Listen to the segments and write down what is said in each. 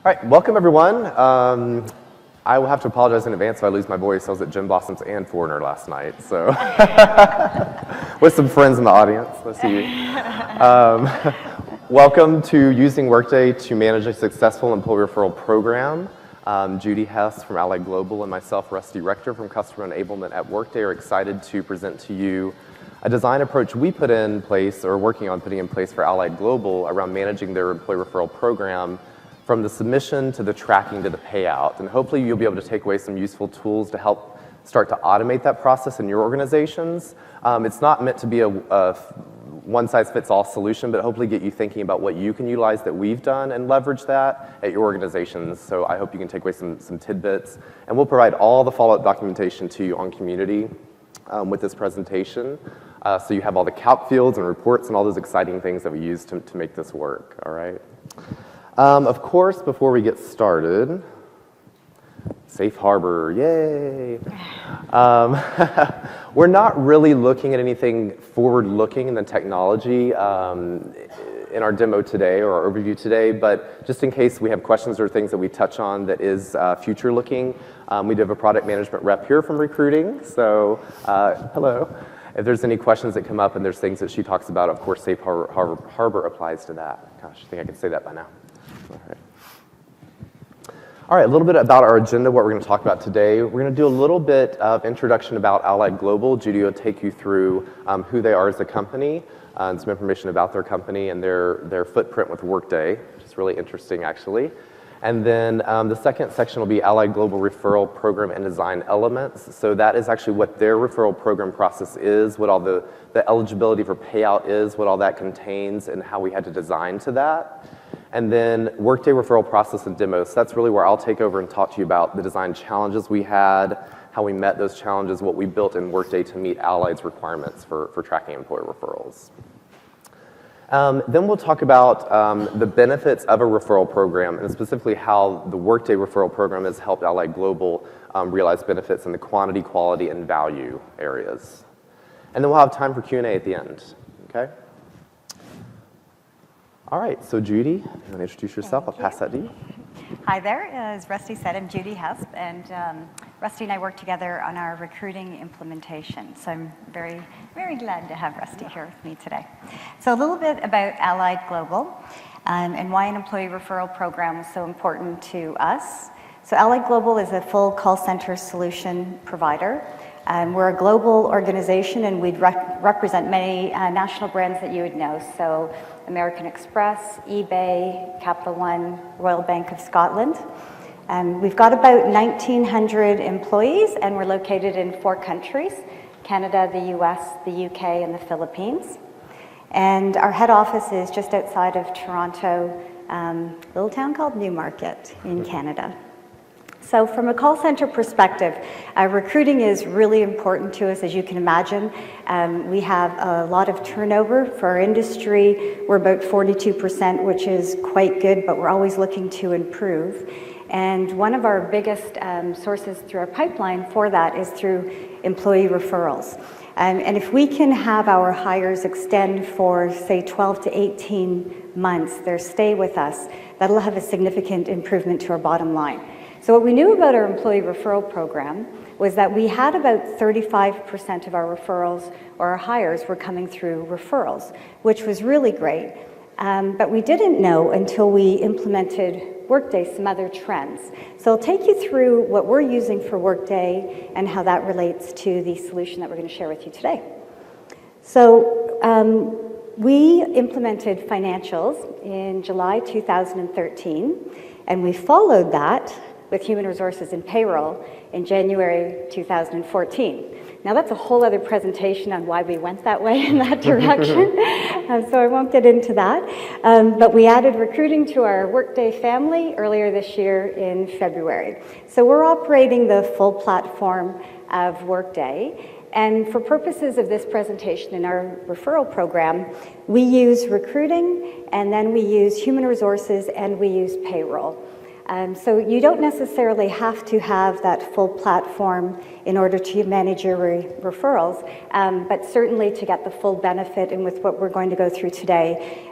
All right, welcome everyone. I will have to apologize in advance if I lose my voice. I was at Jim Blossom's and Foreigner last night, so with some friends in the audience. Let's see you. Welcome to Using Workday to Manage a Successful Employee Referral Program. Judi Hesp from Allied Global and myself, Rector from Customer Enablement at Workday, are excited to present to you a design approach we put in place, or working on putting in place for Allied Global around managing their employee referral program from the submission to the tracking to the payout. And hopefully you'll be able to take away some useful tools to help start to automate that process in your organizations. It's not meant to be a one-size-fits-all solution, but hopefully get you thinking about what you can utilize that we've done and leverage that at your organizations. So I hope you can take away some tidbits. And we'll provide all the follow-up documentation to you on Community with this presentation. So you have all the calc fields and reports and all those exciting things that we use to make this work, all right? Of course, before we get started, Safe Harbor, yay! We're not really looking at anything forward-looking in the technology in our demo today or our overview today, but just in case we have questions or things that we touch on that is future-looking, we do have a product management rep here from recruiting, so hello. If there's any questions that come up and there's things that she talks about, of course, Safe Harbor applies to that. Gosh, I think I can say that by now. All right, a little bit about our agenda, what we're going to talk about today. We're going to do a little bit of introduction about Allied Global. Judi will take you through who they are as a company, and some information about their company and their footprint with Workday, which is really interesting, actually. And then the second section will be Allied Global Referral Program and Design Elements. So that is actually what their referral program process is, what all the eligibility for payout is, what all that contains, and how we had to design to that. And then Workday referral process and demos. So that's really where I'll take over and talk to you about the design challenges we had, how we met those challenges, what we built in Workday to meet Allied's requirements for tracking employee referrals. Then we'll talk about the benefits of a referral program, and specifically how the Workday referral program has helped Allied Global realize benefits in the quantity, quality, and value areas. And then we'll have time for Q&A at the end, okay? All right, so Judi, you want to introduce yourself? I'll pass that to you. Hi there, as Rusty said, I'm Judi Hesp, and Rusty and I work together on our recruiting implementation. So I'm very, very glad to have Rusty here with me today. So a little bit about Allied Global and why an employee referral program is so important to us. So Allied Global is a full call center solution provider. We're a global organization, and we represent many national brands that you would know. So American Express, eBay, Capital One, Royal Bank of Scotland. We've got about 1,900 employees, and we're located in 4 countries: Canada, the US, the UK, and the Philippines. And our head office is just outside of Toronto, a little town called Newmarket in Canada. So from a call center perspective, recruiting is really important to us, as you can imagine. We have a lot of turnover for our industry. We're about 42%, which is quite good, but we're always looking to improve. And one of our biggest sources through our pipeline for that is through employee referrals. And if we can have our hires extend for, say, 12 to 18 months, their stay with us, that'll have a significant improvement to our bottom line. So what we knew about our employee referral program was that we had about 35% of our referrals or our hires were coming through referrals, which was really great. But we didn't know until we implemented Workday some other trends. So I'll take you through what we're using for Workday and how that relates to the solution that we're going to share with you today. So we implemented financials in July 2013, and we followed that with human resources and payroll in January 2014. Now that's a whole other presentation on why we went that way in that direction, so I won't get into that. But we added recruiting to our Workday family earlier this year in February. So we're operating the full platform of Workday. And for purposes of this presentation in our referral program, we use recruiting, and then we use human resources, and we use payroll. So you don't necessarily have to have that full platform in order to manage your referrals, but certainly to get the full benefit, and with what we're going to go through today,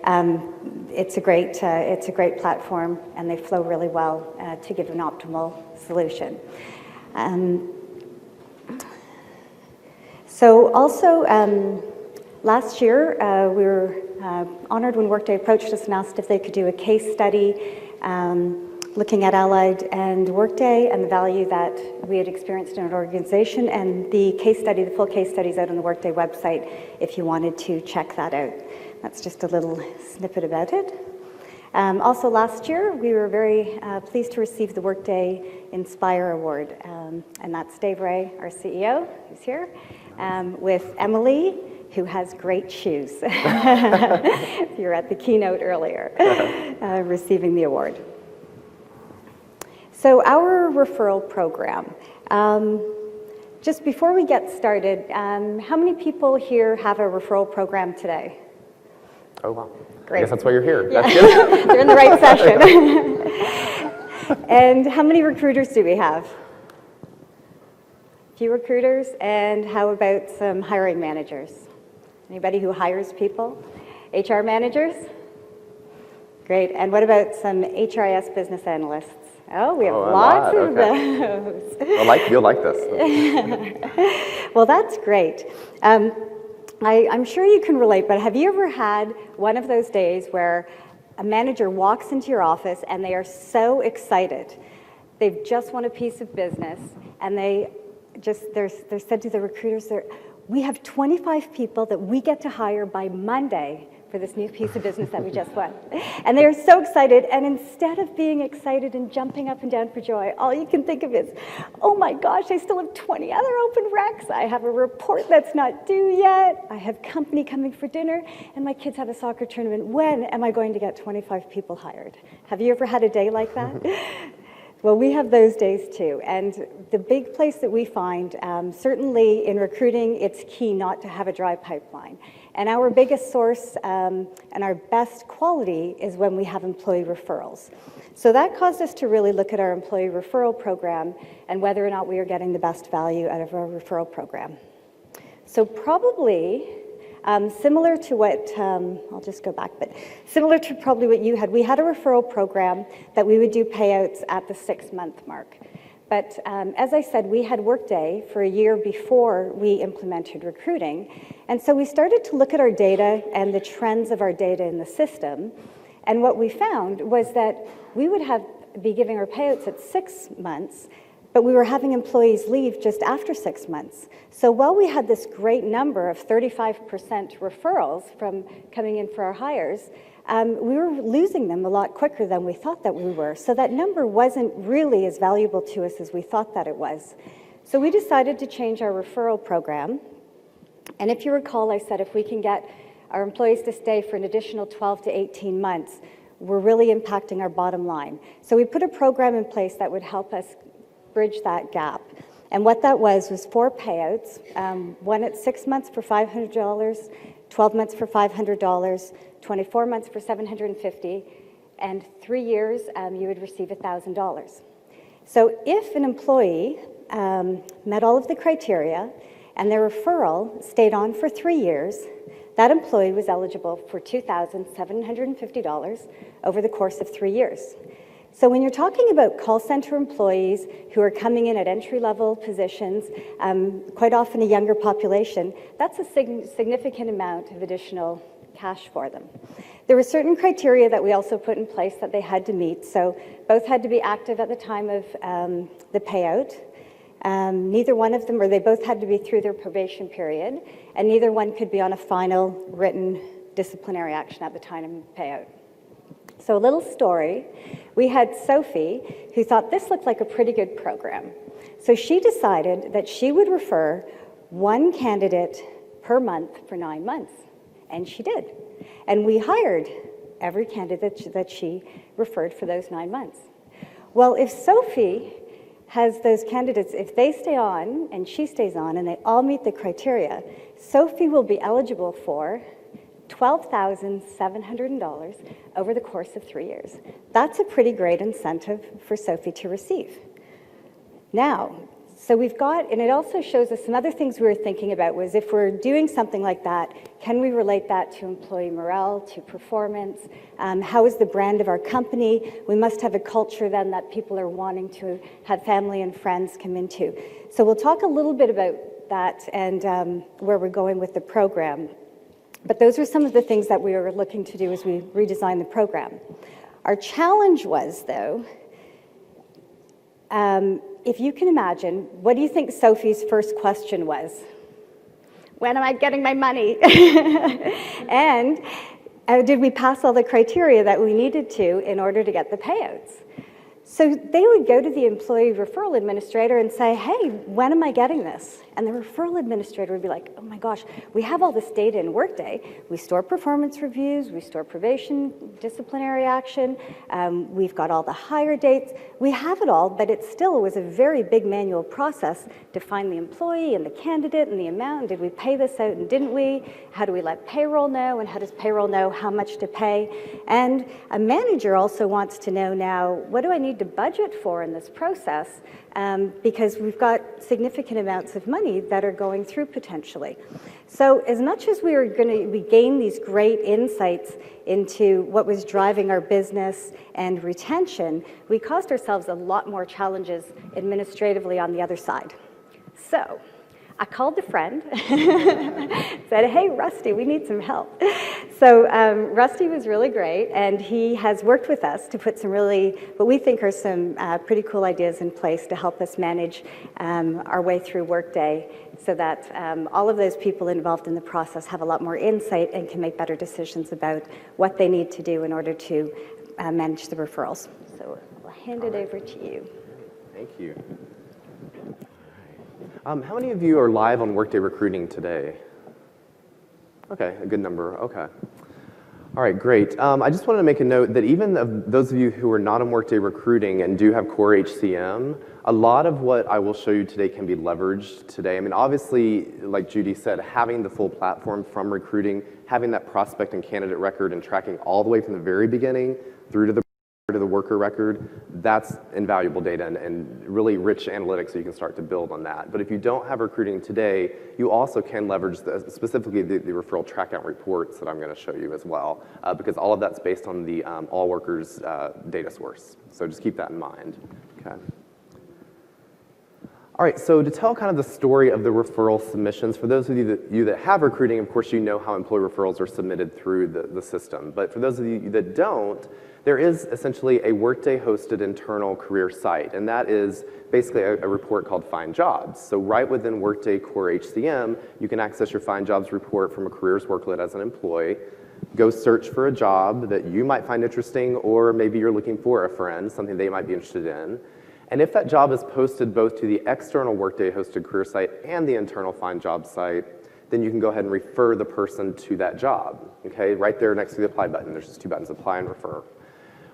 it's a great platform, and they flow really well to give an optimal solution. So also, last year, we were honored when Workday approached us and asked if they could do a case study looking at Allied and Workday and the value that we had experienced in an organization. And the case study, the full case study is out on the Workday website if you wanted to check that out. That's just a little snippet about it. Also last year, we were very pleased to receive the Workday Inspire Award. And that's Dave Ray, our CEO, who's here, with Emily, who has great shoes. You were at the keynote earlier, receiving the award. So our referral program. Just before we get started, how many people here have a referral program today? Oh, wow. Great. I guess that's why you're here. Yeah. That's good. They're in the right session. And how many recruiters do we have? A few recruiters. And how about some hiring managers? Anybody who hires people? HR managers? Great. And what about some HRIS business analysts? Oh, we have lots of those. You'll like this. Well, that's great. I'm sure you can relate, but have you ever had one of those days where a manager walks into your office and they are so excited? They've just won a piece of business, and they're said to the recruiters, we have 25 people that we get to hire by Monday for this new piece of business that we just won. And they are so excited, and instead of being excited and jumping up and down for joy, all you can think of is, oh my gosh, I still have 20 other open recs, I have a report that's not due yet, I have company coming for dinner, and my kids have a soccer tournament. When am I going to get 25 people hired? Have you ever had a day like that? Well, we have those days too, and the big place that we find, certainly in recruiting, it's key not to have a dry pipeline. And our biggest source and our best quality is when we have employee referrals. So that caused us to really look at our employee referral program and whether or not we are getting the best value out of our referral program. So probably similar to what, I'll just go back, but similar to probably what you had, we had a referral program that we would do payouts at the 6-month mark. But as I said, we had Workday for a year before we implemented recruiting. And so we started to look at our data and the trends of our data in the system. And what we found was that we would be giving our payouts at 6 months, but we were having employees leave just after 6 months. So while we had this great number of 35% referrals from coming in for our hires, we were losing them a lot quicker than we thought that we were. So that number wasn't really as valuable to us as we thought that it was. So we decided to change our referral program. And if you recall, I said if we can get our employees to stay for an additional 12 to 18 months, we're really impacting our bottom line. So we put a program in place that would help us bridge that gap. And what that was 4 payouts, one at 6 months for $500, 12 months for $500, 24 months for $750, and 3 years you would receive $1,000. So if an employee met all of the criteria and their referral stayed on for 3 years, that employee was eligible for $2,750 over the course of 3 years. So when you're talking about call center employees who are coming in at entry-level positions, quite often a younger population, that's a significant amount of additional cash for them. There were certain criteria that we also put in place that they had to meet. So both had to be active at the time of the payout. Neither one of them, or they both had to be through their probation period, and neither one could be on a final written disciplinary action at the time of payout. So a little story, we had Sophie, who thought this looked like a pretty good program. So she decided that she would refer 1 candidate per month for 9 months, and she did. And we hired every candidate that she referred for those 9 months. Well, if Sophie has those candidates, if they stay on and she stays on and they all meet the criteria, Sophie will be eligible for $12,700 over the course of 3 years. That's a pretty great incentive for Sophie to receive. Now, so we've got, and it also shows us some other things we were thinking about was if we're doing something like that, can we relate that to employee morale, to performance? How is the brand of our company? We must have a culture then that people are wanting to have family and friends come into. So we'll talk a little bit about that and where we're going with the program. But those are some of the things that we were looking to do as we redesigned the program. Our challenge was, though, if you can imagine, what do you think Sophie's first question was? When am I getting my money? And did we pass all the criteria that we needed to in order to get the payouts? So they would go to the employee referral administrator and say, hey, when am I getting this? And the referral administrator would be like, oh my gosh, we have all this data in Workday. We store performance reviews, we store probation, disciplinary action, we've got all the hire dates. We have it all, but it still was a very big manual process to find the employee and the candidate and the amount. And did we pay this out and didn't we? How do we let payroll know? And how does payroll know how much to pay? And a manager also wants to know now, what do I need to budget for in this process? Because we've got significant amounts of money that are going through potentially. So as much as we gain these great insights into what was driving our business and retention, we caused ourselves a lot more challenges administratively on the other side. So I called a friend, said, hey, Rusty, we need some help. So Rusty was really great, and he has worked with us to put some really, what we think are some pretty cool ideas in place to help us manage our way through Workday so that all of those people involved in the process have a lot more insight and can make better decisions about what they need to do in order to manage the referrals. So I'll hand it over to you. Thank you. How many of you are live on Workday Recruiting today? Okay, a good number, okay. All right, great. I just wanted to make a note that even of those of you who are not on Workday Recruiting and do have core HCM, a lot of what I will show you today can be leveraged today. I mean, obviously, like Judi said, having the full platform from recruiting, having that prospect and candidate record and tracking all the way from the very beginning through to the worker record, that's invaluable data and really rich analytics so you can start to build on that. But if you don't have recruiting today, you also can leverage specifically the referral trackout reports that I'm going to show you as well, because all of that's based on the all workers data source. So just keep that in mind. Okay. All right, so to tell kind of the story of the referral submissions, for those of you that have recruiting, of course, you know how employee referrals are submitted through the system. But for those of you that don't, there is essentially a Workday-hosted internal career site, and that is basically a report called Find Jobs. So right within Workday Core HCM, you can access your Find Jobs report from a careers workload as an employee, go search for a job that you might find interesting, or maybe you're looking for a friend, something they might be interested in. And if that job is posted both to the external Workday-hosted career site and the internal Find Jobs site, then you can go ahead and refer the person to that job, okay? Right there next to the Apply button, there's just two buttons, Apply and Refer.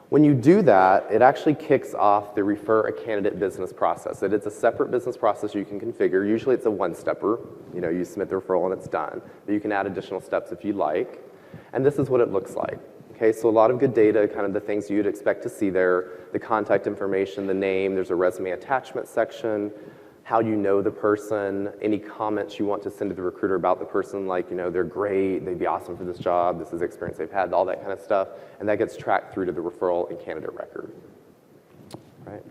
When you do that, it actually kicks off the Refer a Candidate business process. It's a separate business process you can configure. Usually it's a one-stepper. You know, you submit the referral and it's done. But you can add additional steps if you like. And this is what it looks like. Okay, so a lot of good data, kind of the things you'd expect to see there, the contact information, the name, there's a resume attachment section, how you know the person, any comments you want to send to the recruiter about the person, like, you know, they're great, they'd be awesome for this job, this is the experience they've had, all that kind of stuff, and that gets tracked through to the referral and candidate record, right?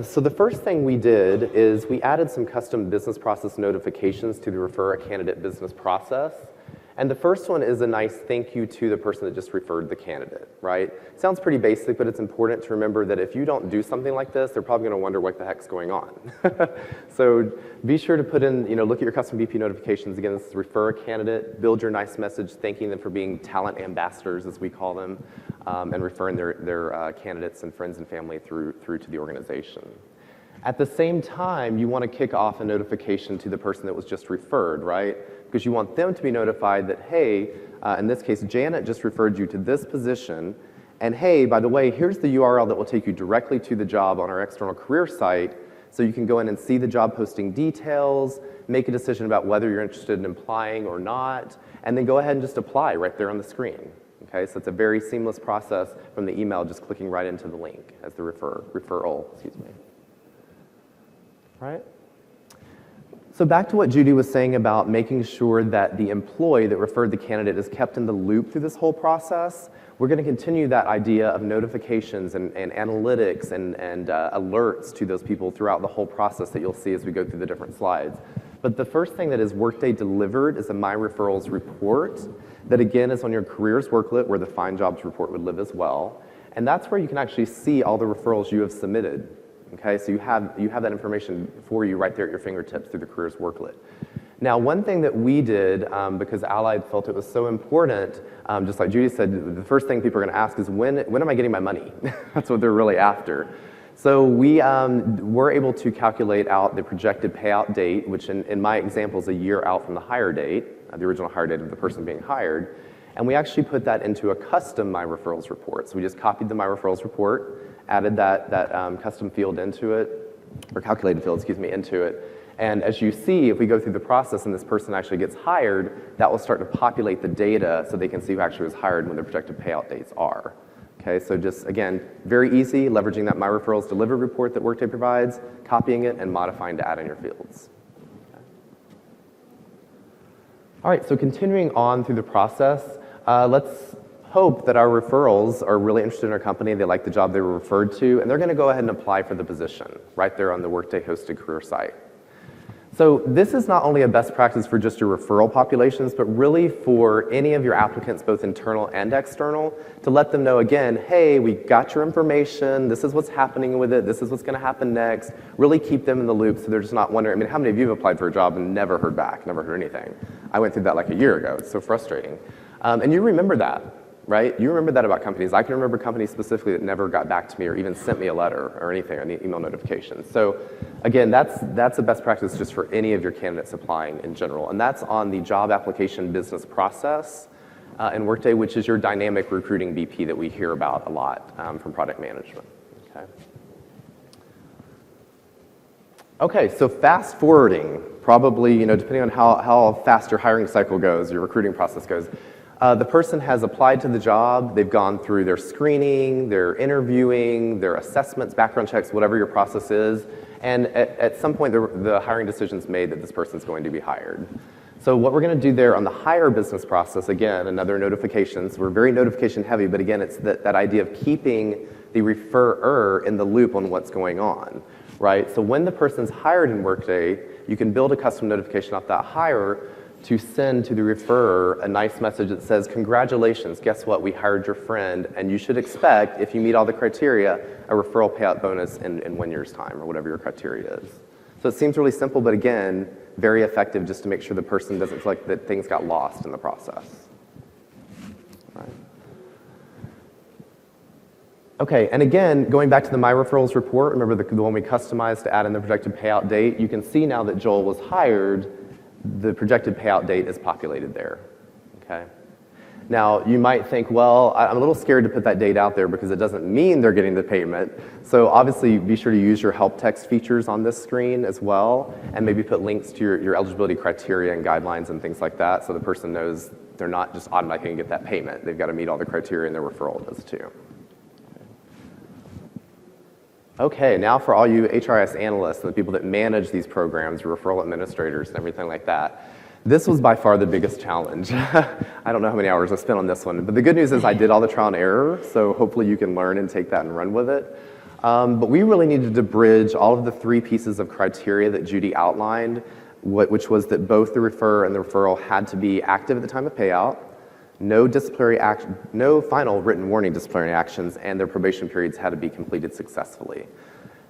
So the first thing we did is we added some custom business process notifications to the Refer a Candidate business process. And the first one is a nice thank you to the person that just referred the candidate, right? Sounds pretty basic, but it's important to remember that if you don't do something like this, they're probably going to wonder what the heck's going on. So be sure to put in, look at your custom BP notifications. Again, this is refer a candidate, build your nice message, thanking them for being talent ambassadors, as we call them, and referring their candidates and friends and family through to the organization. At the same time, you want to kick off a notification to the person that was just referred, right? Because you want them to be notified that, hey, in this case, Janet just referred you to this position, and hey, by the way, here's the URL that will take you directly to the job on our external career site. So you can go in and see the job posting details, make a decision about whether you're interested in applying or not, and then go ahead and just apply right there on the screen. Okay, so it's a very seamless process from the email, just clicking right into the link as the referral, excuse me. Right? So back to what Judi was saying about making sure that the employee that referred the candidate is kept in the loop through this whole process. We're going to continue that idea of notifications and analytics and alerts to those people throughout the whole process that you'll see as we go through the different slides. But the first thing that is Workday delivered is a My Referrals report that, again, is on your careers worklet where the Find Jobs report would live as well. And that's where you can actually see all the referrals you have submitted. Okay, so you have that information for you right there at your fingertips through the careers worklet. Now, one thing that we did, because Allied felt it was so important, just like Judi said, the first thing people are going to ask is, when am I getting my money? That's what they're really after. So we were able to calculate out the projected payout date, which in my example is a year out from the hire date, the original hire date of the person being hired. And we actually put that into a custom My Referrals report. So we just copied the My Referrals report, added that custom field into it, or calculated field, excuse me, into it. And as you see, if we go through the process and this person actually gets hired, that will start to populate the data so they can see who actually was hired when their projected payout dates are. Okay, so just, again, very easy, leveraging that My Referrals delivered report that Workday provides, copying it, and modifying to add in your fields. Okay. All right, so continuing on through the process, let's hope that our referrals are really interested in our company, they like the job they were referred to, and they're going to go ahead and apply for the position right there on the Workday hosted career site. So this is not only a best practice for just your referral populations, but really for any of your applicants, both internal and external, to let them know again, hey, we got your information, this is what's happening with it, this is what's going to happen next. Really keep them in the loop so they're just not wondering. I mean, how many of you have applied for a job and never heard back, never heard anything? I went through that like a year ago. It's so frustrating. And you remember that, right? You remember that about companies. I can remember companies specifically that never got back to me or even sent me a letter or anything, or an email notification. So again, that's a best practice just for any of your candidates applying in general. And that's on the job application business process in Workday, which is your dynamic recruiting BP that we hear about a lot from product management. Okay, so fast forwarding, probably, depending on how fast your hiring cycle goes, your recruiting process goes, the person has applied to the job, they've gone through their screening, their interviewing, their assessments, background checks, whatever your process is, and at some point the hiring decision's made that this person's going to be hired. So what we're going to do there on the hire business process, again, another notifications, we're very notification heavy, but again, it's that idea of keeping the referrer in the loop on what's going on, right? So when the person's hired in Workday, you can build a custom notification off that hire to send to the referrer a nice message that says, congratulations, guess what, we hired your friend, and you should expect, if you meet all the criteria, a referral payout bonus in 1 year's time, or whatever your criteria is. So it seems really simple, but again, very effective just to make sure the person doesn't feel like that things got lost in the process. All right. Okay, and again, going back to the My Referrals report, remember the one we customized to add in the projected payout date, you can see now that Joel was hired, the projected payout date is populated there, okay? Now, you might think, well, I'm a little scared to put that date out there because it doesn't mean they're getting the payment. So obviously, be sure to use your help text features on this screen as well, and maybe put links to your eligibility criteria and guidelines and things like that so the person knows they're not just automatically going to get that payment. They've got to meet all the criteria and their referral does too. Okay, now for all you HRIS analysts and the people that manage these programs, your referral administrators and everything like that, this was by far the biggest challenge. I don't know how many hours I spent on this one, but the good news is I did all the trial and error, so hopefully you can learn and take that and run with it. But we really needed to bridge all of the 3 pieces of criteria that Judi outlined, which was that both the referrer and the referral had to be active at the time of payout, no disciplinary action, no final written warning disciplinary actions, and their probation periods had to be completed successfully.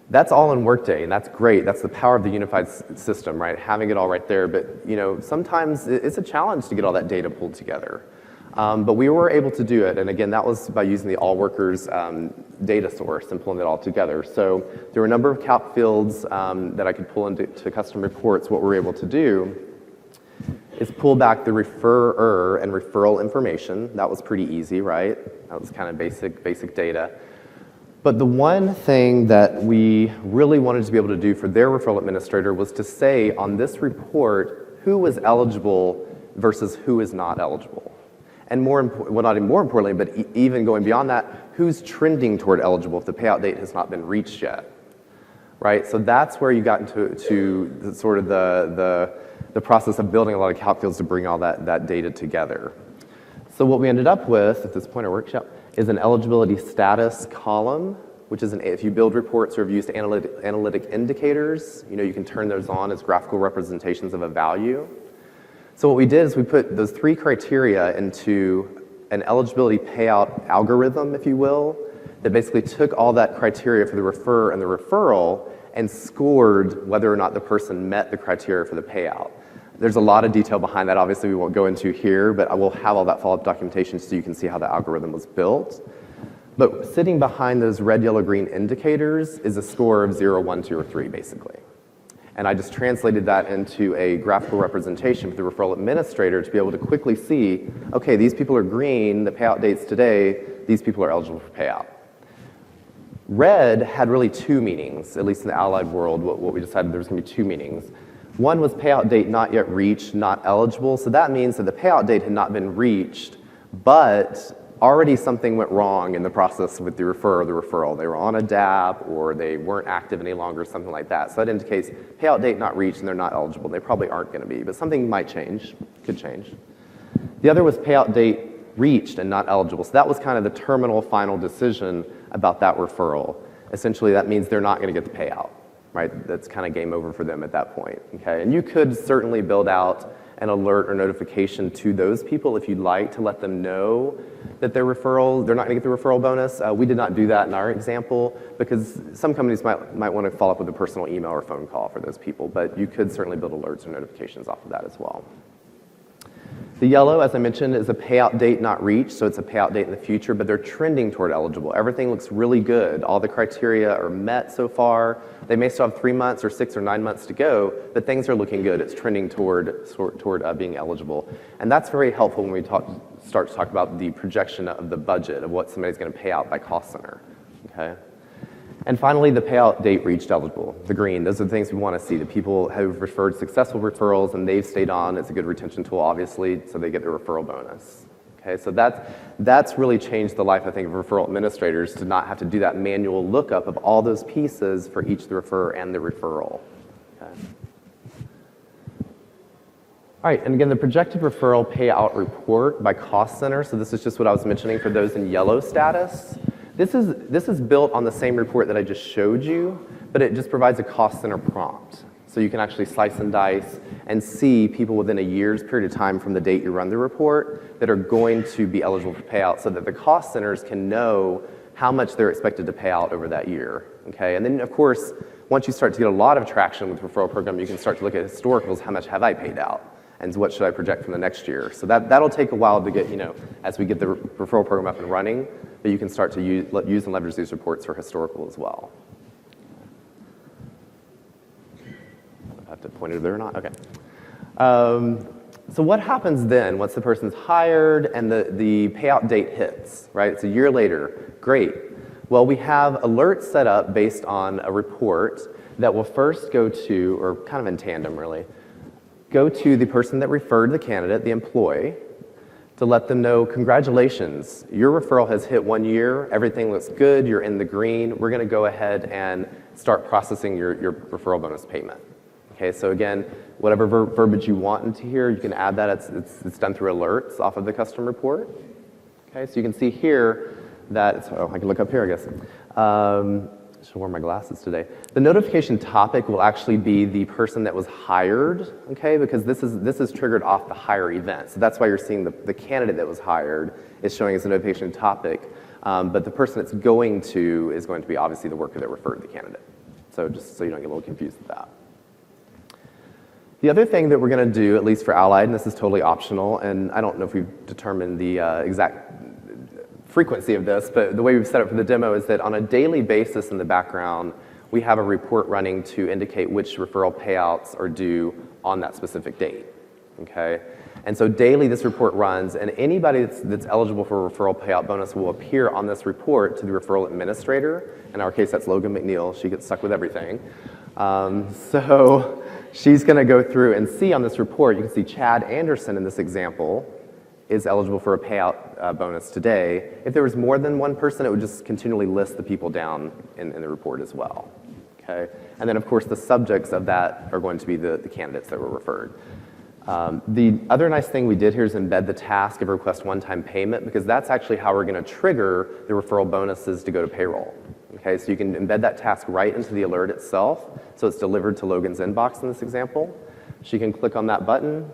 That's all in Workday, and that's great. That's the power of the unified system, right? Having it all right there, but sometimes it's a challenge to get all that data pulled together. But we were able to do it, and again, that was by using the All Workers data source and pulling it all together. So there were a number of calc fields that I could pull into custom reports. What we're able to do is pull back the referrer and referral information. That was pretty easy, right? That was kind of basic data. But the one thing that we really wanted to be able to do for their referral administrator was to say on this report who was eligible versus who is not eligible. And well, not even more importantly, but even going beyond that, who's trending toward eligible if the payout date has not been reached yet, right? So that's where you got into the, sort of the process of building a lot of calc fields to bring all that data together. So what we ended up with at this point in our workshop is an eligibility status column, which is if you build reports or have used analytic indicators, you can turn those on as graphical representations of a value. So what we did is we put those 3 criteria into an eligibility payout algorithm, if you will, that basically took all that criteria for the refer and the referral and scored whether or not the person met the criteria for the payout. There's a lot of detail behind that, obviously we won't go into here, but I will have all that follow-up documentation so you can see how the algorithm was built. But sitting behind those red, yellow, green indicators is a score of 0, 1, 2, or 3, basically. And I just translated that into a graphical representation for the referral administrator to be able to quickly see, okay, these people are green, the payout date's today, these people are eligible for payout. Red had really 2 meanings, at least in the allied world, what we decided there was going to be 2 meanings. One was payout date not yet reached, not eligible. So that means that the payout date had not been reached, but already something went wrong in the process with the referrer or the referral. They were on a DAP or they weren't active any longer, something like that. So that indicates payout date not reached and they're not eligible. They probably aren't going to be, but something might change, could change. The other was payout date reached and not eligible. So that was kind of the terminal final decision about that referral. Essentially, that means they're not going to get the payout. Right, that's kind of game over for them at that point, okay? And you could certainly build out an alert or notification to those people if you'd like to let them know that they're not going to get the referral bonus. We did not do that in our example because some companies might want to follow up with a personal email or phone call for those people, but you could certainly build alerts or notifications off of that as well. The yellow, as I mentioned, is a payout date not reached, so it's a payout date in the future, but they're trending toward eligible. Everything looks really good. All the criteria are met so far. They may still have 3 months or 6 or 9 months to go, but things are looking good. It's trending toward being eligible. And that's very helpful when we start to talk about the projection of the budget of what somebody's going to pay out by cost center, okay? And finally, the payout date reached eligible, the green. Those are the things we want to see. The people who've referred successful referrals and they've stayed on. It's a good retention tool, obviously, so they get the referral bonus. Okay, so that's really changed the life, I think, of referral administrators to not have to do that manual lookup of all those pieces for each the referrer and the referral. Okay. All right, and again, the projected referral payout report by cost center. So this is just what I was mentioning for those in yellow status. This is built on the same report that I just showed you, but it just provides a cost center prompt. So you can actually slice and dice and see people within a year's period of time from the date you run the report that are going to be eligible for payout so that the cost centers can know how much they're expected to pay out over that year, okay? And then, of course, once you start to get a lot of traction with the referral program, you can start to look at historicals, how much have I paid out? And what should I project from the next year? So that'll take a while to get, as we get the referral program up and running, but you can start to use and leverage these reports for historical as well. I have to point it there or not? Okay. So what happens then once the person's hired and the payout date hits, right? It's a year later. Great. Well, we have alerts set up based on a report that will first go to, or kind of in tandem really, go to the person that referred the candidate, the employee, to let them know, congratulations, your referral has hit 1 year, everything looks good, you're in the green, we're going to go ahead and start processing your referral bonus payment. Okay, so again, whatever verbiage you want into here, you can add that. It's done through alerts off of the custom report. Okay, so you can see here that, I can look up here, I guess. I should wear my glasses today. The notification topic will actually be the person that was hired, okay, because this is triggered off the hire event. So that's why you're seeing the candidate that was hired is showing as a notification topic, but the person it's going to is going to be obviously the worker that referred the candidate. So just so you don't get a little confused with that. The other thing that we're going to do, at least for Allied, and this is totally optional, and I don't know if we've determined the exact frequency of this, but the way we've set up for the demo is that on a daily basis in the background, we have a report running to indicate which referral payouts are due on that specific date, okay? And so daily this report runs, and anybody that's eligible for a referral payout bonus will appear on this report to the referral administrator. In our case, that's Logan McNeil. She gets stuck with everything. So she's going to go through and see on this report, you can see Chad Anderson in this example is eligible for a payout bonus today. If there was more than one person, it would just continually list the people down in the report as well. Okay? And then, of course, the subjects of that are going to be the candidates that were referred. The other nice thing we did here is embed the task of request one-time payment, because that's actually how we're going to trigger the referral bonuses to go to payroll. Okay, so you can embed that task right into the alert itself, so it's delivered to Logan's inbox in this example. She can click on that button,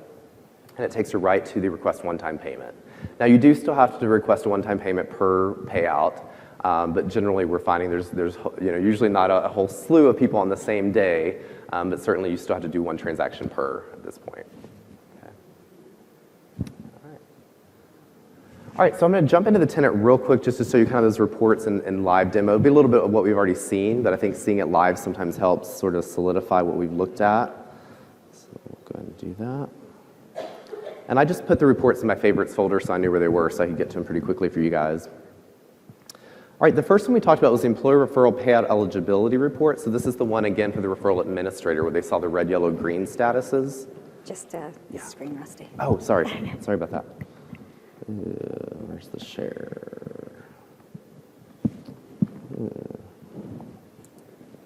and it takes her right to the request one-time payment. Now, you do still have to request a one-time payment per payout, but generally we're finding there's usually not a whole slew of people on the same day, but certainly you still have to do one transaction per at this point. All right, so I'm going to jump into the tenant real quick just to show you kind of those reports in live demo. It'll be a little bit of what we've already seen, but I think seeing it live sometimes helps sort of solidify what we've looked at. So we'll go ahead and do that. And I just put the reports in my favorites folder so I knew where they were so I could get to them pretty quickly for you guys. All right, the first one we talked about was the employer referral payout eligibility report. So this is the one, again, for the referral administrator where they saw the red, yellow, green statuses. Just the screen, Rusty. Oh, sorry. Sorry about that. Where's the share?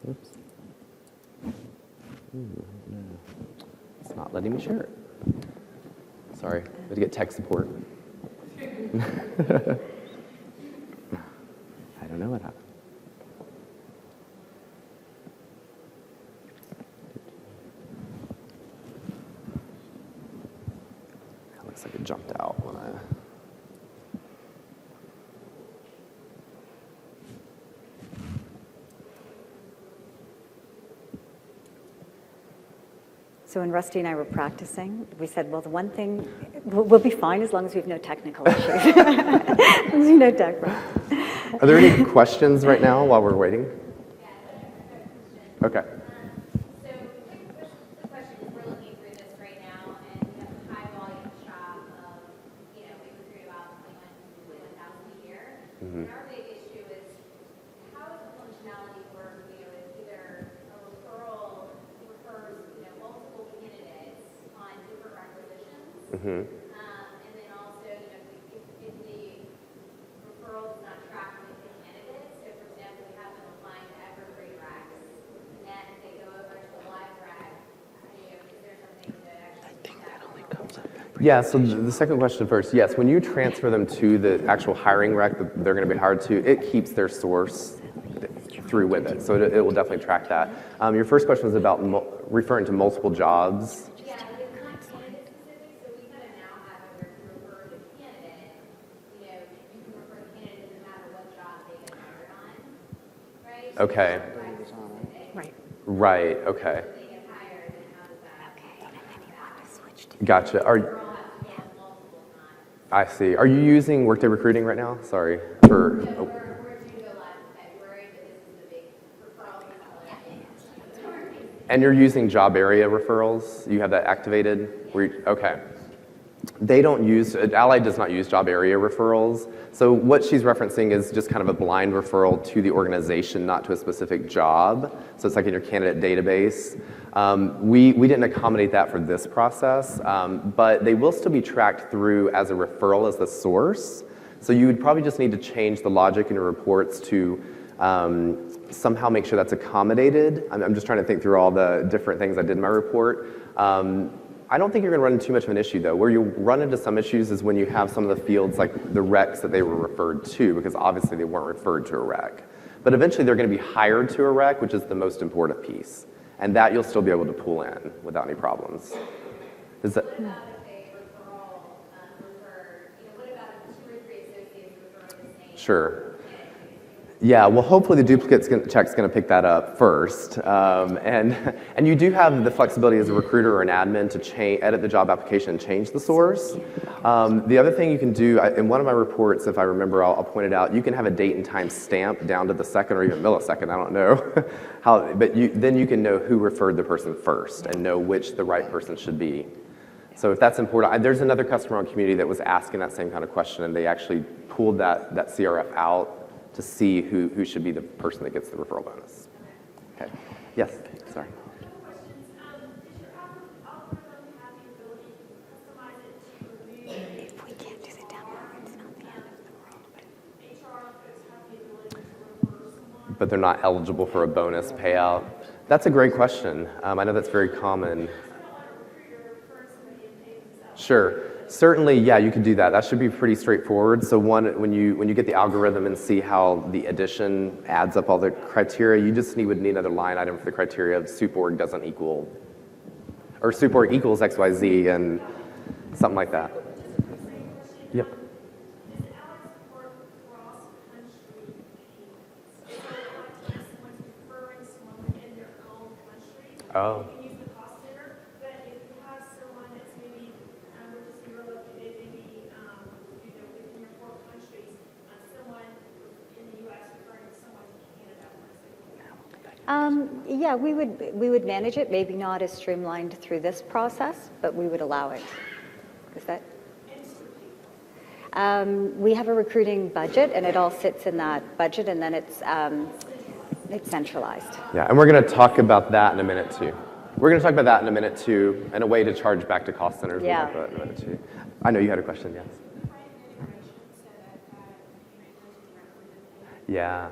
Oops. No. It's not letting me share it. Sorry, I had to get tech support. I don't know what happened. It looks like it jumped out when I... So when Rusty and I were practicing, we said, well, the one thing, we'll be fine as long as we have no technical issues. No tech problems. Are there any questions right now while we're waiting? Okay. So the question is, we're looking through this right now, and we have a high volume shop of, we recruit about 21,000 a year. And our big issue is, how does the functionality work, if either a referral refers, multiple candidates on different requisitions, and then also, if the referral is not tracked with the candidates, so for example, we have them applying to evergreen racks, and if they go over to the live rack, is there something to actually... I think that only comes up. Yeah, so the second question first. Yes, when you transfer them to the actual hiring rec that they're going to be hired to, it keeps their source through with it. So it will definitely track that. Your first question was about referring to multiple jobs. Yeah, it's not candidate specific, so we kind of now have it where if you refer the candidate, you can refer the candidate no matter what job they get hired on, right? Okay. Right. Right, okay. They get hired, and how does that... Okay, and then you want to switch to... Gotcha. I see. Are you using Workday Recruiting right now? Sorry. We're due to go live in February, but this is the big referral piece. And you're using job area referrals? You have that activated? Okay. They don't use, Allied does not use job area referrals. So what she's referencing is just kind of a blind referral to the organization, not to a specific job. So it's like in your candidate database. We didn't accommodate that for this process, but they will still be tracked through as a referral as the source. So you would probably just need to change the logic in your reports to somehow make sure that's accommodated. I'm just trying to think through all the different things I did in my report. I don't think you're going to run into too much of an issue, though. Where you run into some issues is when you have some of the fields like the recs that they were referred to, because obviously they weren't referred to a rec. But eventually they're going to be hired to a rec, which is the most important piece. And that you'll still be able to pull in without any problems. Is that... What about if a referral referred, what about if 2 or 3 associates refer the same? Sure. Yeah, well, hopefully the duplicate check's going to pick that up first. And you do have the flexibility as a recruiter or an admin to edit the job application and change the source. The other thing you can do, in one of my reports, if I remember, I'll point it out, you can have a date and time stamp down to the second or even millisecond, I don't know. But then you can know who referred the person first and know which the right person should be. So if that's important, there's another customer on Community that was asking that same kind of question, and they actually pulled that CRF out to see who should be the person that gets the referral bonus. Okay. Yes. Sorry. If we can't do the demo, it's not the end of the world. But they're not eligible for a bonus payout. That's a great question. I know that's very common. Sure. Certainly, yeah, you could do that. That should be pretty straightforward. So when you get the algorithm and see how the addition adds up all the criteria, you just would need another line item for the criteria of soup.org doesn't equal, or soup.org equals XYZ and something like that. Yep. Oh. Yeah, we would manage it, maybe not as streamlined through this process, but we would allow it. Is that? We have a recruiting budget, and it all sits in that budget, and then it's centralized. Yeah, and we're going to talk about that in a minute too. We're going to talk about that in a minute too, and a way to charge back to cost centers. Yeah. We'll talk about that in a minute too. I know you had a question, yes. Yeah.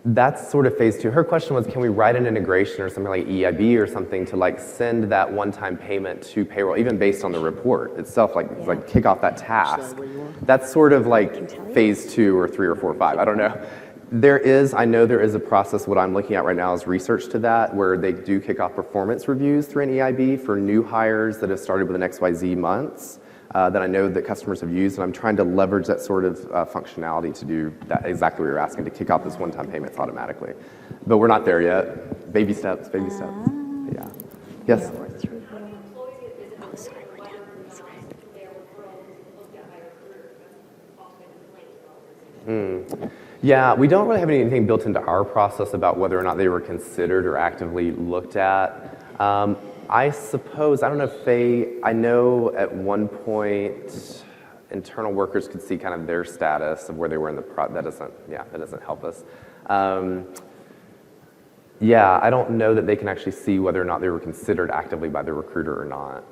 That's sort of phase two. Her question was, can we write an integration or something like EIB or something to like send that one-time payment to payroll, even based on the report itself, like kick off that task. That's sort of like phase 2 or 3 or 4 or 5. I don't know. I know there is a process. What I'm looking at right now is research to that, where they do kick off performance reviews through an EIB for new hires that have started within XYZ months. That I know that customers have used, and I'm trying to leverage that sort of functionality to do that exactly what you're asking, to kick off this one-time payments automatically. But we're not there yet. Baby steps, baby steps. Yeah. Yes? Oh, sorry, we're down. Sorry. Yeah, we don't really have anything built into our process about whether or not they were considered or actively looked at. I suppose, I don't know if I know at one point internal workers could see kind of their status of where they were in the that doesn't help us. Yeah, I don't know that they can actually see whether or not they were considered actively by the recruiter or not.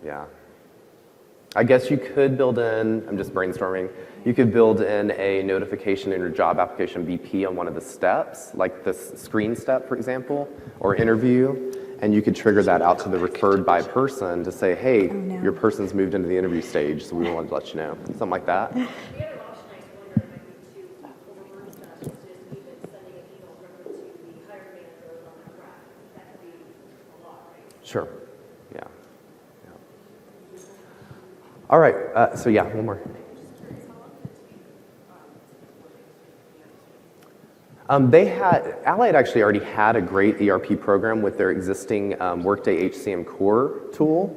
Yeah. I guess you could build in, I'm just brainstorming, you could build in a notification in your job application BP on one of the steps, like the screen step, for example, or interview. And you could trigger that out to the referred by person to say, hey, your person's moved into the interview stage, so we wanted to let you know. Something like that. The other option I wonder might be to reverse that, which is even sending an email directly to the hiring manager on that track. That could be a lot, right? Sure. Yeah. All right. So yeah, one more. Allied actually already had a great ERP program with their existing Workday HCM Core tool.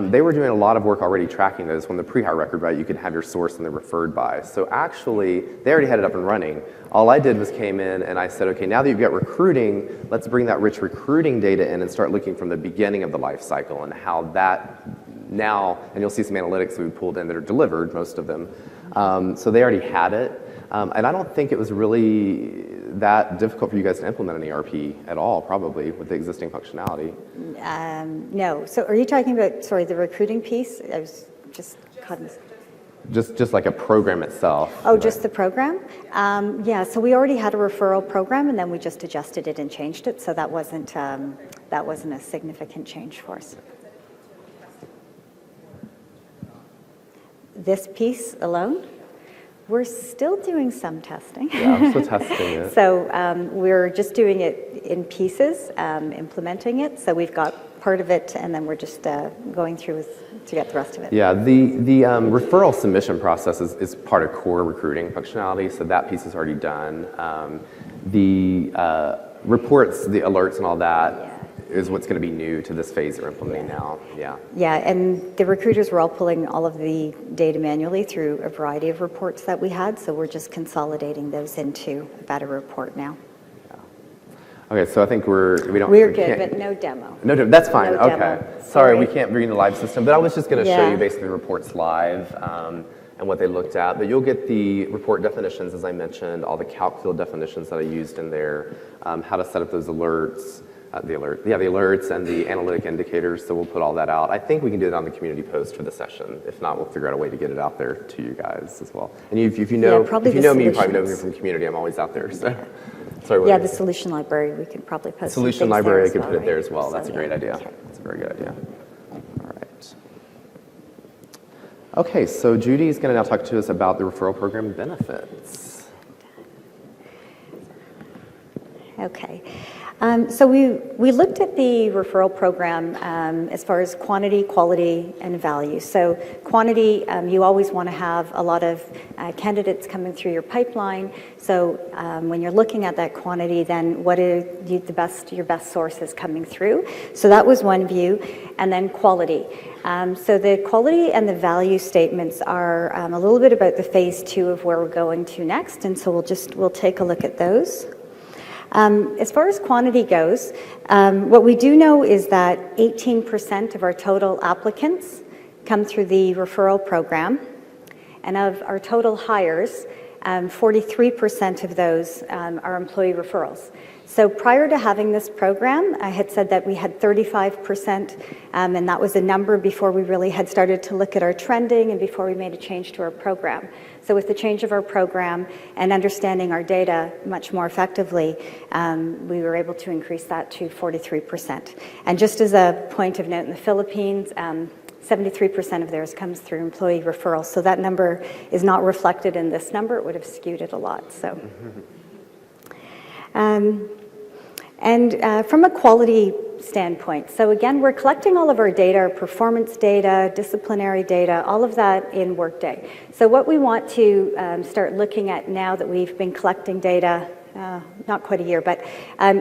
They were doing a lot of work already tracking those. When the pre-hire record, right, you could have your source and the referred by. So actually, they already had it up and running. All I did was came in and I said, okay, now that you've got recruiting, let's bring that rich recruiting data in and start looking from the beginning of the life cycle and how that now, and you'll see some analytics that we pulled in that are delivered, most of them. So they already had it. And I don't think it was really that difficult for you guys to implement an ERP at all, probably, with the existing functionality. No. So are you talking about, sorry, the recruiting piece? I was just cutting. Just like a program itself. Oh, just the program? Yeah, so we already had a referral program, and then we just adjusted it and changed it, so that wasn't a significant change for us. This piece alone? We're still doing some testing. Yeah, I'm still testing it. So we're just doing it in pieces, implementing it. So we've got part of it, and then we're just going through to get the rest of it. Yeah, the referral submission process is part of core recruiting functionality, so that piece is already done. The reports, the alerts, and all that is what's going to be new to this phase we're implementing now. Yeah. Yeah, and the recruiters were all pulling all of the data manually through a variety of reports that we had, so we're just consolidating those into a better report now. Okay, so I think we don't. We're we good, can't- but no demo. No, that's fine. No Okay. demo. Sorry, we can't bring in the live system, but I was just going to show Yeah. you basically the reports live and what they looked at. But you'll get the report definitions, as I mentioned, all the calc field definitions that I used in there, how to set up those alerts, the alerts and the analytic indicators. So we'll put all that out. I think we can do it on the community post for the session. If not, we'll figure out a way to get it out there to you guys as well. And if you know, probably if you the know me, you probably know me solutions. from community. I'm always out there. So. Sorry, what Yeah, were you the solution library, we could probably post some Solution things library, there I could as put it well, there right? as well. That's So, a great yeah, idea. okay. That's a very good idea. All right. Okay, so Judi is going to now talk to us about the referral program benefits. Okay. So we looked at the referral program as far as quantity, quality, and value. So quantity, you always want to have a lot of candidates coming through your pipeline. So when you're looking at that quantity, then what are your best sources coming through? So that was one view. And then quality. So the quality and the value statements are a little bit about the phase 2 of where we're going to next. And so we'll take a look at those. As far as quantity goes, what we do know is that 18% of our total applicants come through the referral program, and of our total hires, 43% of those are employee referrals. So prior to having this program, I had said that we had 35%, and that was a number before we really had started to look at our trending and before we made a change to our program. So with the change of our program and understanding our data much more effectively, we were able to increase that to 43%. And just as a point of note, in the Philippines, 73% of theirs comes through employee referrals. So that number is not reflected in this number. It would have skewed it a lot. So. From a quality standpoint, so again, we're collecting all of our data, our performance data, disciplinary data, all of that in Workday. So what we want to start looking at now that we've been collecting data, not quite a year, but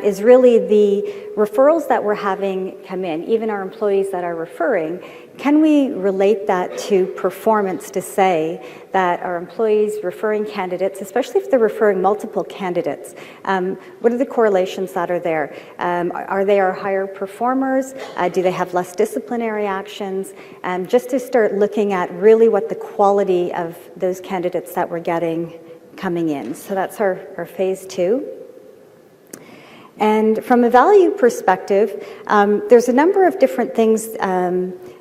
is really the referrals that we're having come in, even our employees that are referring. Can we relate that to performance to say that our employees referring candidates, especially if they're referring multiple candidates, what are the correlations that are there? Are they our higher performers? Do they have less disciplinary actions? Just to start looking at really what the quality of those candidates that we're getting coming in. So that's our phase 2. And from a value perspective, there's a number of different things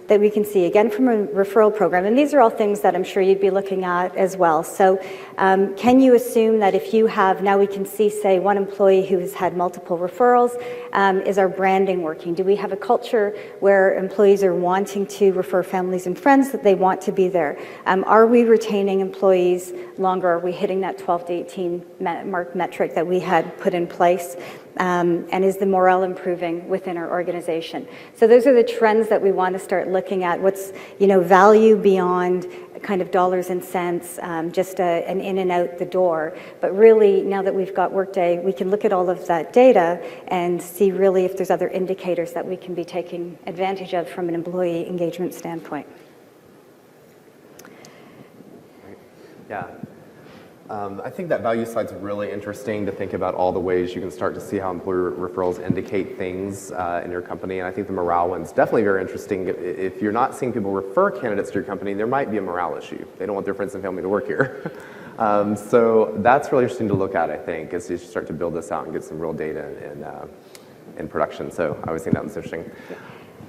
that we can see, again, from a referral program. And these are all things that I'm sure you'd be looking at as well. So can you assume that if you have, now we can see, say, one employee who has had multiple referrals, is our branding working? Do we have a culture where employees are wanting to refer families and friends, that they want to be there? Are we retaining employees longer? Are we hitting that 12 to 18 mark metric that we had put in place? And is the morale improving within our organization? So those are the trends that we want to start looking at. What's, value beyond kind of dollars and cents, just an in and out the door. But really, now that we've got Workday, we can look at all of that data and see really if there's other indicators that we can be taking advantage of from an employee engagement standpoint. Yeah. I think that value slide's really interesting to think about all the ways you can start to see how employer referrals indicate things in your company. And I think the morale one's definitely very interesting. If you're not seeing people refer candidates to your company, there might be a morale issue. They don't want their friends and family to work here. So that's really interesting to look at, I think, as you start to build this out and get some real data in production. So I always think that was interesting.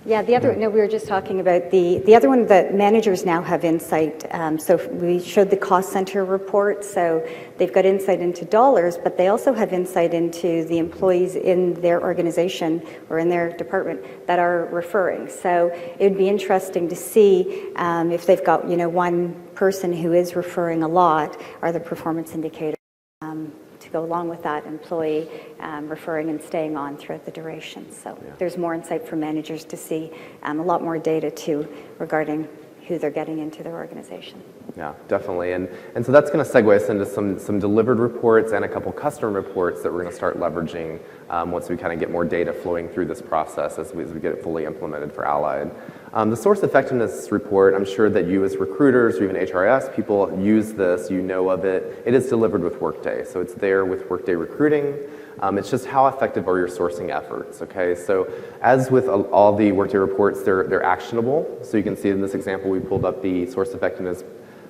Yeah, we were just talking about the other one that managers now have insight. So we showed the cost center report. So they've got insight into dollars, but they also have insight into the employees in their organization or in their department that are referring. So it would be interesting to see if they've got, one person who is referring a lot, are the performance indicators to go along with that employee referring and staying on throughout the duration. So there's more insight for managers to see, a lot more data too regarding who they're getting into their organization. Yeah, definitely. And so that's going to segue us into some delivered reports and a couple custom reports that we're going to start leveraging once we kind of get more data flowing through this process as we get it fully implemented for Allied. The source effectiveness report, I'm sure that you as recruiters or even HRS people use this, you know of it. It is delivered with Workday. So it's there with Workday Recruiting. It's just how effective are your sourcing efforts, okay? So as with all the Workday reports, they're actionable. So you can see in this example, we pulled up the source effectiveness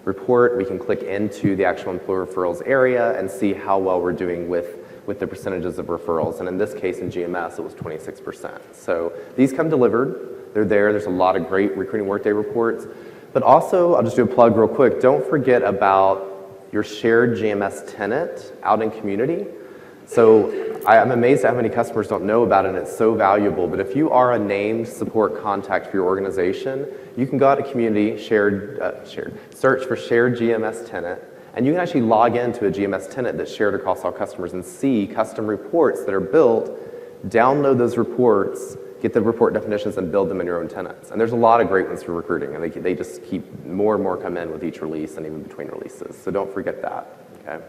report. We can click into the actual employer referrals area and see how well we're doing with the percentages of referrals. And in this case, in GMS, it was 26%. So these come delivered. They're there. There's a lot of great Recruiting Workday reports. But also, I'll just do a plug real quick. Don't forget about your shared GMS tenant out in community. So I'm amazed at how many customers don't know about it, and it's so valuable. But if you are a named support contact for your organization, you can go out to community, search for shared GMS tenant, and you can actually log into a GMS tenant that's shared across all customers and see custom reports that are built, download those reports, get the report definitions, and build them in your own tenants. And there's a lot of great ones for recruiting, and they just keep more and more come in with each release and even between releases. So don't forget that, okay?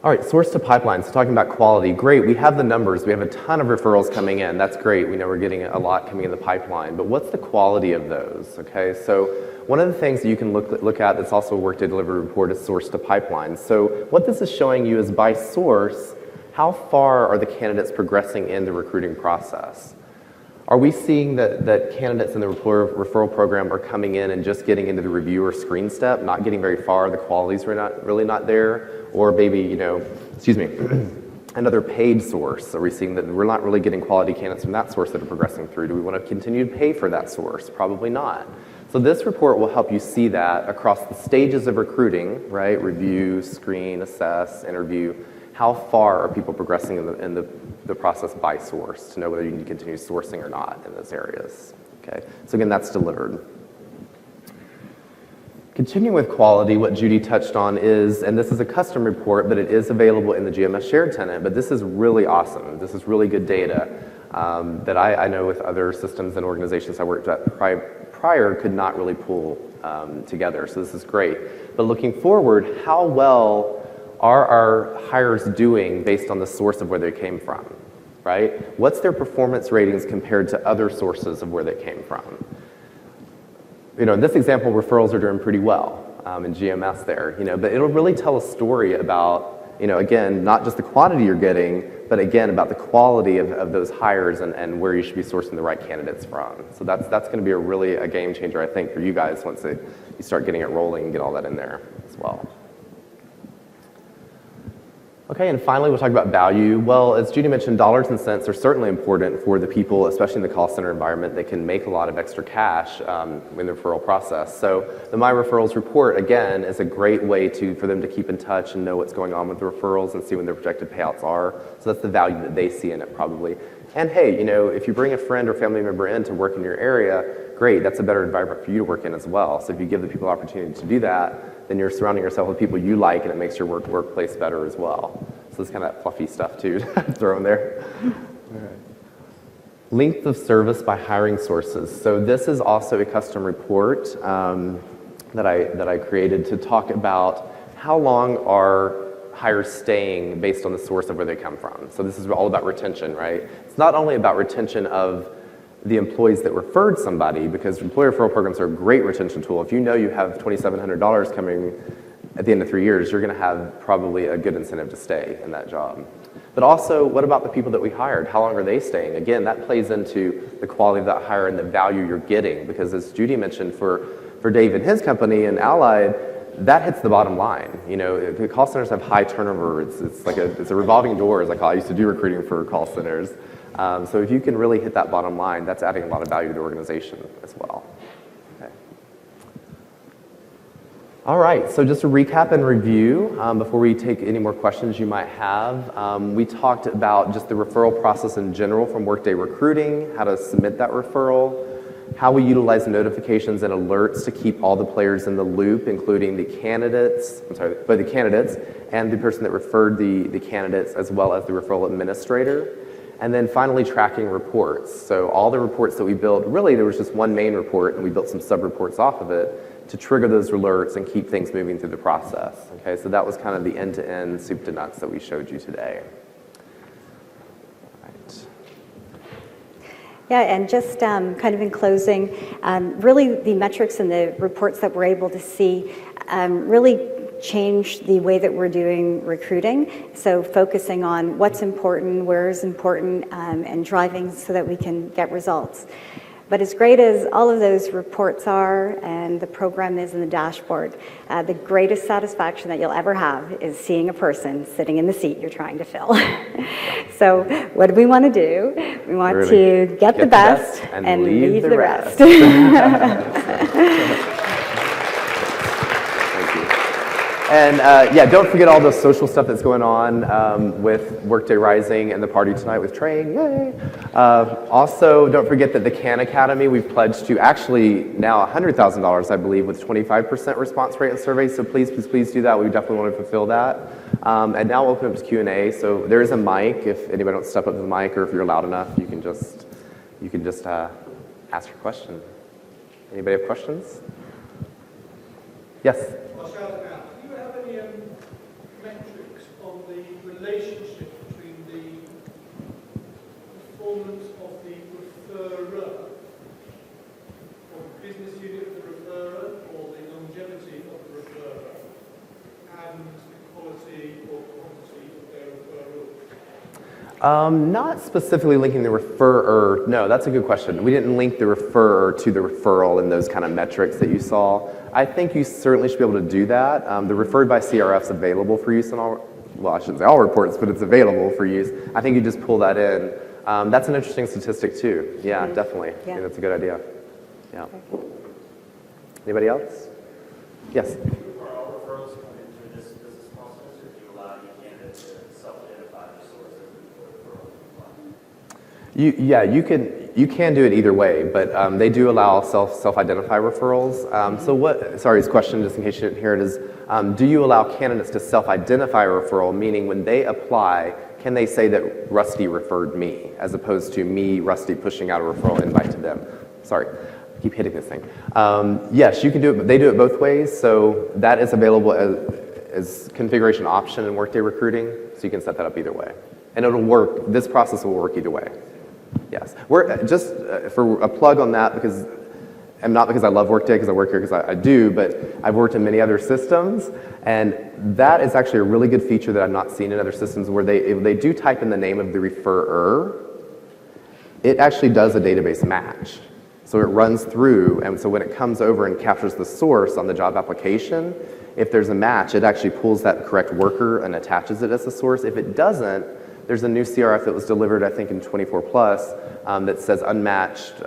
All right, source to pipeline, so talking about quality, great, we have the numbers, we have a ton of referrals coming in, that's great, we know we're getting a lot coming in the pipeline, but what's the quality of those, okay? So one of the things that you can look at that's also a Workday delivery report is source to pipeline. So what this is showing you is by source, how far are the candidates progressing in the recruiting process? Are we seeing that candidates in the referral program are coming in and just getting into the review or screen step, not getting very far, the quality's really not there? Or maybe, another paid source. Are we seeing that we're not really getting quality candidates from that source that are progressing through? Do we want to continue to pay for that source? Probably not. So this report will help you see that across the stages of recruiting, right? Review, screen, assess, interview. How far are people progressing in the process by source to know whether you need to continue sourcing or not in those areas, okay? So again, that's delivered. Continuing with quality, what Judi touched on is, and this is a custom report, but it is available in the GMS shared tenant, but this is really awesome. This is really good data that I know with other systems and organizations I worked at prior could not really pull together, so this is great. But looking forward, how well are our hires doing based on the source of where they came from, right? What's their performance ratings compared to other sources of where they came from? In this example, referrals are doing pretty well in GMS there, but it'll really tell a story about, again, not just the quantity you're getting, but again, about the quality of those hires and where you should be sourcing the right candidates from. So that's going to be a game changer, I think, for you guys once you start getting it rolling and get all that in there as well. Okay, and finally, we'll talk about value. Well, as Judi mentioned, dollars and cents are certainly important for the people, especially in the call center environment, that can make a lot of extra cash in the referral process. So the My Referrals report, again, is a great way for them to keep in touch and know what's going on with the referrals and see when their projected payouts are. So that's the value that they see in it probably. And hey, if you bring a friend or family member in to work in your area, great, that's a better environment for you to work in as well. So if you give the people the opportunity to do that, then you're surrounding yourself with people you like, and it makes your workplace better as well. So it's kind of that fluffy stuff too to throw in there. All right. Length of service by hiring sources. So this is also a custom report that I created to talk about how long are hires staying based on the source of where they come from. So this is all about retention, right? It's not only about retention of the employees that referred somebody, because employer referral programs are a great retention tool. If you know you have $2,700 coming at the end of 3 years, you're going to have probably a good incentive to stay in that job. But also, what about the people that we hired? How long are they staying? Again, that plays into the quality of that hire and the value you're getting, because as Judi mentioned, for Dave and his company and Allied, that hits the bottom line. The call centers have high turnover. It's a revolving door, as I used to do recruiting for call centers. So if you can really hit that bottom line, that's adding a lot of value to the organization as well. Okay. All right, so just to recap and review, before we take any more questions you might have, we talked about just the referral process in general from Workday Recruiting, how to submit that referral, how we utilize notifications and alerts to keep all the players in the loop, including the candidates and the person that referred the candidates, as well as the referral administrator. And then finally, tracking reports. So all the reports that we built, really there was just one main report, and we built some sub-reports off of it to trigger those alerts and keep things moving through the process. Okay, so that was kind of the end-to-end soup to nuts that we showed you today. Yeah, and just kind of in closing, really the metrics and the reports that we're able to see really change the way that we're doing recruiting. So focusing on what's important, where is important, and driving so that we can get results. But as great as all of those reports are and the program is in the dashboard, the greatest satisfaction that you'll ever have is seeing a person sitting in the seat you're trying to fill. So what do we want to do? We want to get the best and leave the rest. And yeah, don't forget all the social stuff that's going on with Workday Rising and the party tonight with Train, yay! Also, don't forget that the Khan Academy, we've pledged to actually now $100,000, I believe, with 25% response rate in surveys, so please, please, please do that. We definitely want to fulfill that. And now we'll open up to Q&A, so there is a mic. If anybody wants to step up to the mic, or if you're loud enough, you can just ask your question. Anybody have questions? Yes? Metrics on the relationship between the performance of the referrer, or the business unit of the referrer, or the longevity of the referrer, and the quality or quantity of their referral? Not specifically linking the referrer. No, that's a good question. We didn't link the referrer to the referral in those kind of metrics that you saw. I think you certainly should be able to do that. The referred by CRF is available for use in all, well, I shouldn't say all reports, but it's available for use. I think you just pull that in. That's an interesting statistic too. Yeah, definitely. Yeah. I think that's a good idea. Yeah. Anybody else? Yes. Are all referrals coming through this business process, or do you allow any candidate to self-identify the sources before referral? Yeah, you can do it either way, but they do allow self-identify referrals. So his question, just in case you didn't hear it, is do you allow candidates to self-identify a referral, meaning when they apply, can they say that Rusty referred me, as opposed to me, Rusty, pushing out a referral invite to them? Sorry, I keep hitting this thing. Yes, you can do it, but they do it both ways, so that is available as configuration option in Workday Recruiting, so you can set that up either way. And it'll work, this process will work either way. Yes, we're just for a plug on that, because, and not because I love Workday, because I work here because I do, but I've worked in many other systems, and that is actually a really good feature that I've not seen in other systems, where if they do type in the name of the referrer, it actually does a database match. So it runs through, and so when it comes over and captures the source on the job application, if there's a match, it actually pulls that correct worker and attaches it as the source. If it doesn't, there's a new CRF that was delivered, I think, in 24 plus that says unmatched,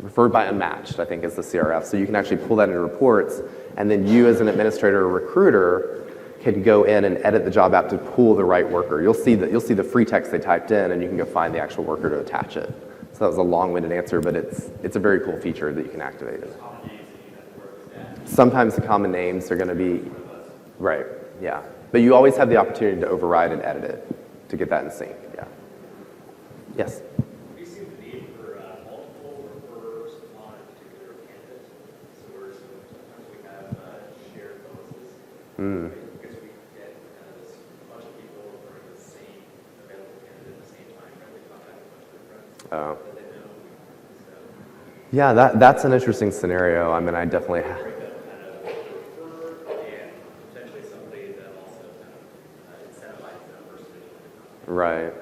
referred by unmatched, I think is the CRF. So you can actually pull that into reports, and then you as an administrator or recruiter can go in and edit the job app to pull the right worker. You'll see the free text they typed in, and you can go find the actual worker to attach it. So that was a long-winded answer, but it's a very cool feature that you can activate. Sometimes the common names are going to be, right, yeah. But you always have the opportunity to override and edit it to get that in sync, yeah. Yes? We see the need for multiple referrers on a particular candidate. So sometimes we have shared bonuses. Because we get this bunch of people referring the same available candidate at the same time, and we contact a bunch of their friends. Oh. That they know. So, Yeah, that's an interesting scenario. I mean, I definitely have. Right.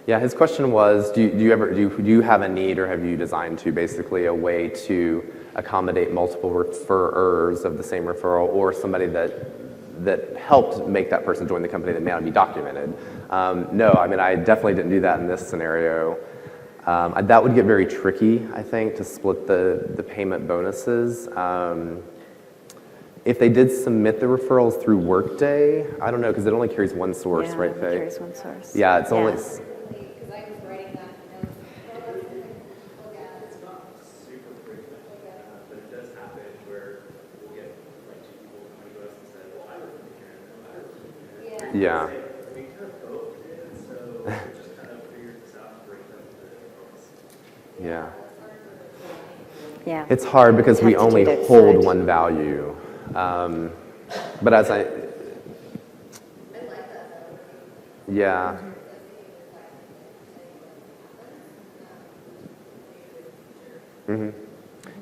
Yeah, his question was, do you have a need, or have you designed to basically a way to accommodate multiple referrers of the same referral, or somebody that helped make that person join the company that may not be documented? No, I mean, I definitely didn't do that in this scenario. That would get very tricky, I think, to split the payment bonuses. If they did submit the referrals through Workday, I don't know, because it only carries one source, Yeah, right, it Faye? carries one source. Yeah, it's only. Because I was writing that and it's not super frequent, but it does happen where we'll get like two people coming to us and say, well, I work with Karen, I work with Karen. Yeah. We kind of both did, so we just kind of figured this out and break up the bonus. Yeah. Yeah. It's hard because we Have to only do that hold side. one value. But as I, yeah.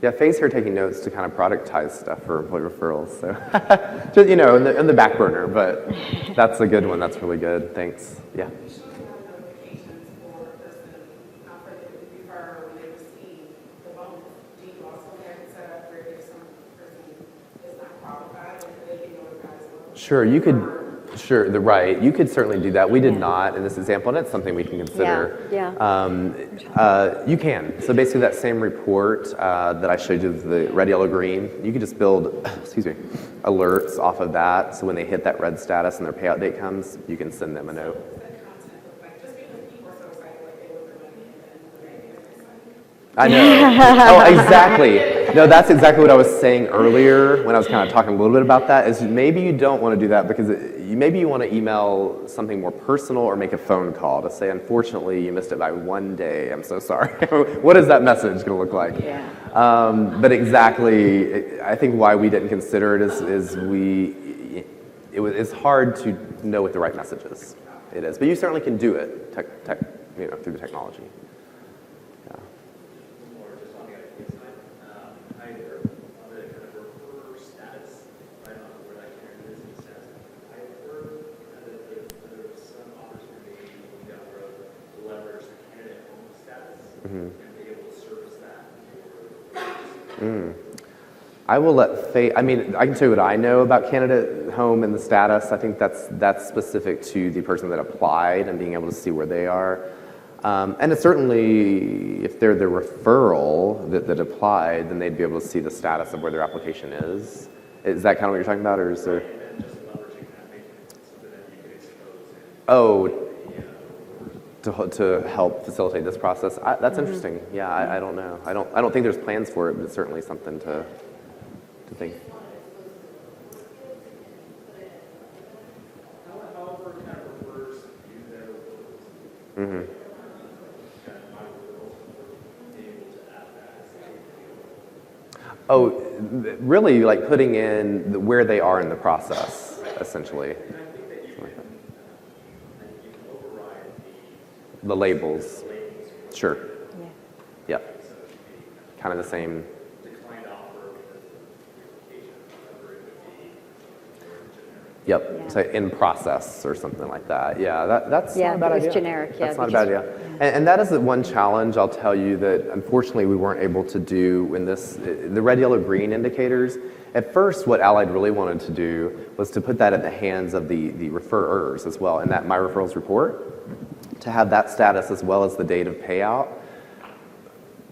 Yeah, Faye's here taking notes to kind of productize stuff for employee referrals. So, just, you know, in the back burner, but that's a good one. That's really good. Thanks. Yeah. You should have notifications for a person, for the referral when they receive the bonus. Do you also have it set up where if some person is not qualified, and they get notified as well? Sure, you could. Sure, right. You could certainly do that. We did not in this example, and it's something we can consider. You can. So basically, that same report that I showed you, the red, yellow, green, you could just build, excuse me, alerts off of that. So when they hit that red status and their payout date comes, you can send them a note. Just because people are so excited, like they look at money and I know. Oh, exactly. No, that's exactly what I was saying earlier when I was kind of talking a little bit about that, is maybe you don't want to do that because maybe you want to email something more personal or make a phone call to say, unfortunately, you missed it by 1 day. I'm so sorry. What is that message going to look like? Yeah. But exactly, I think why we didn't consider it is it's hard to know what the right message is. It is. But you certainly can do it through the technology. I will let Faye, I mean, I can tell you what I know about candidate home and the status. I think that's specific to the person that applied and being able to see where they are. And it's certainly, if they're the referral that applied, then they'd be able to see the status of where their application is. Is that kind of what you're talking about, or is there? Oh, to help facilitate this process. That's interesting. Yeah, I don't know. I don't think there's plans for it, but it's certainly something to think. However, kind of refers you their referrals. Mm-hmm. Oh, really, like putting in where they are in the process, essentially. The labels. Sure. Yeah. Yep. Kind of the same. Yep. Yeah. So in process or something like that. Yeah, that's not a bad it was idea. generic. Yeah, That's not a bad idea. And that is the one challenge I'll tell you that unfortunately we weren't able to do in the red, yellow, green indicators. At first, what Allied really wanted to do was to put that in the hands of the referrers as well, in that My Referrals report, to have that status as well as the date of payout.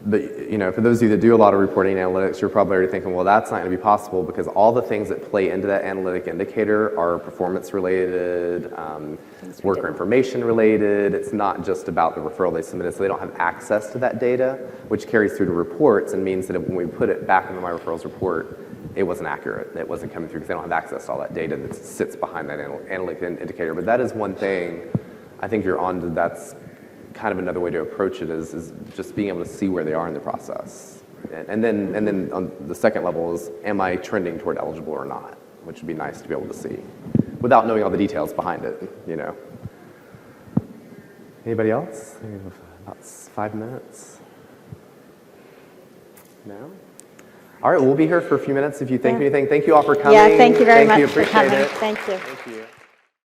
But, you know, for those of you that do a lot of reporting analytics, you're probably already thinking, well, that's not going to be possible because all the things that play into that analytic indicator are performance related, worker information related. It's not just about the referral they submitted, so they don't have access to that data, which carries through to reports and means that when we put it back into My Referrals report, it wasn't accurate. It wasn't coming through because they don't have access to all that data that sits behind that analytic indicator. But that is one thing I think you're on to. That's kind of another way to approach it is just being able to see where they are in the process. And then on the second level is, am I trending toward eligible or not? Which would be nice to be able to see without knowing all the details behind it, you know. Anybody else? We have about 5 minutes. No? All right, we'll be here for a few minutes if you think of anything. Thank you all for coming. Yeah, thank you very much for Appreciate coming. it. Thank you. Thank you.